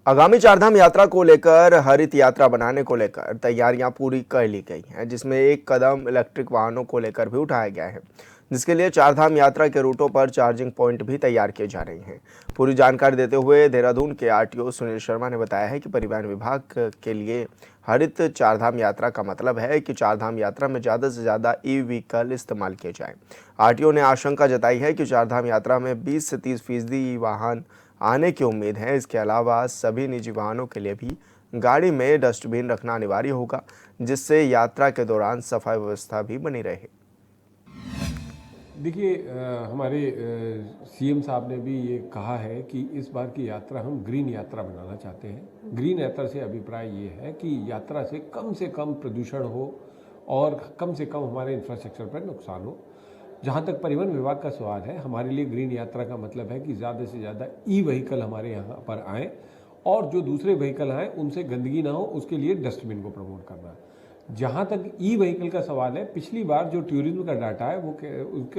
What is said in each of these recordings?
आगामी चारधाम यात्रा को लेकर हरित यात्रा बनाने को लेकर तैयारियां पूरी कर ली गई हैं, जिसमें एक कदम इलेक्ट्रिक वाहनों को लेकर भी उठाया गया है, जिसके लिए चारधाम यात्रा के रूटों पर चार्जिंग पॉइंट भी तैयार किए जा रहे हैं। पूरी जानकारी देते हुए देहरादून के आरटीओ सुनील शर्मा ने बताया है कि परिवहन विभाग के लिए हरित चारधाम यात्रा का मतलब है कि चारधाम यात्रा में ज़्यादा से ज़्यादा ई व्हीकल इस्तेमाल किए जाएं। आरटीओ ने आशंका जताई है कि चारधाम यात्रा में 20 से 30% ई वाहन आने की उम्मीद है। इसके अलावा सभी निजी वाहनों के लिए भी गाड़ी में डस्टबिन रखना अनिवार्य होगा, जिससे यात्रा के दौरान सफाई व्यवस्था भी बनी रहे। देखिए, हमारे सीएम साहब ने भी ये कहा है कि इस बार की यात्रा हम ग्रीन यात्रा बनाना चाहते हैं। ग्रीन यात्रा से अभिप्राय ये है कि यात्रा से कम प्रदूषण हो और कम से कम हमारे इंफ्रास्ट्रक्चर पर नुकसान हो। जहाँ तक परिवहन विभाग का सवाल है, हमारे लिए ग्रीन यात्रा का मतलब है कि ज़्यादा से ज़्यादा ई व्हीकल हमारे यहाँ पर आएँ और जो दूसरे व्हीकल आएँ उनसे गंदगी ना हो, उसके लिए डस्टबिन को प्रमोट करना। जहाँ तक ई व्हीकल का सवाल है, पिछली बार जो टूरिज्म का डाटा है वो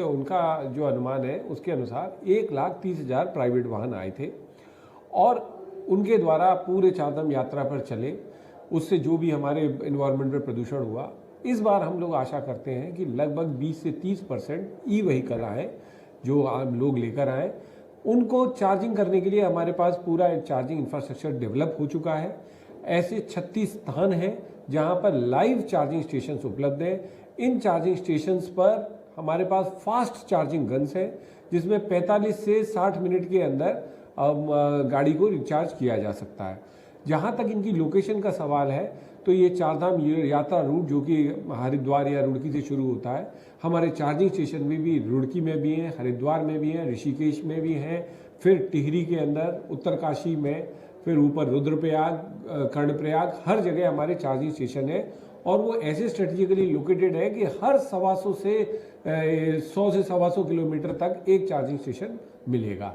उनका जो अनुमान है उसके अनुसार 1,30,000 प्राइवेट वाहन आए थे और उनके द्वारा पूरे चारधाम यात्रा पर चले, उससे जो भी हमारे इन्वायरमेंट पर प्रदूषण हुआ। इस बार हम लोग आशा करते हैं कि लगभग 20 से 30% ई व्हीकल आए, जो आम लोग लेकर आए। उनको चार्जिंग करने के लिए हमारे पास पूरा एक चार्जिंग इंफ्रास्ट्रक्चर डेवलप हो चुका है। ऐसे 36 स्थान हैं जहां पर लाइव चार्जिंग स्टेशंस उपलब्ध हैं। इन चार्जिंग स्टेशंस पर हमारे पास फास्ट चार्जिंग गन्स हैं, जिसमें 45 से 60 मिनट के अंदर गाड़ी को रिचार्ज किया जा सकता है। जहां तक इनकी लोकेशन का सवाल है, तो ये चारधाम यात्रा रूट जो कि हरिद्वार या रुड़की से शुरू होता है, हमारे चार्जिंग स्टेशन में भी रुड़की में भी हैं, हरिद्वार में भी हैं, ऋषिकेश में भी हैं, फिर टिहरी के अंदर, उत्तरकाशी में, फिर ऊपर रुद्रप्रयाग, कर्णप्रयाग, हर जगह हमारे चार्जिंग स्टेशन है। और वो ऐसे स्ट्रेटेजिकली लोकेटेड है कि हर 100 से 100 किलोमीटर तक एक चार्जिंग स्टेशन मिलेगा।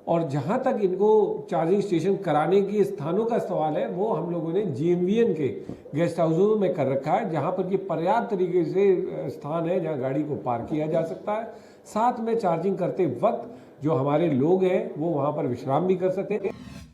और जहाँ तक इनको चार्जिंग स्टेशन कराने के स्थानों का सवाल है, वो हम लोगों ने जीएमवीएन के गेस्ट हाउसों में कर रखा है, जहाँ पर कि पर्याप्त तरीके से स्थान है जहाँ गाड़ी को पार्क किया जा सकता है। साथ में चार्जिंग करते वक्त जो हमारे लोग हैं वो वहाँ पर विश्राम भी कर सकते हैं।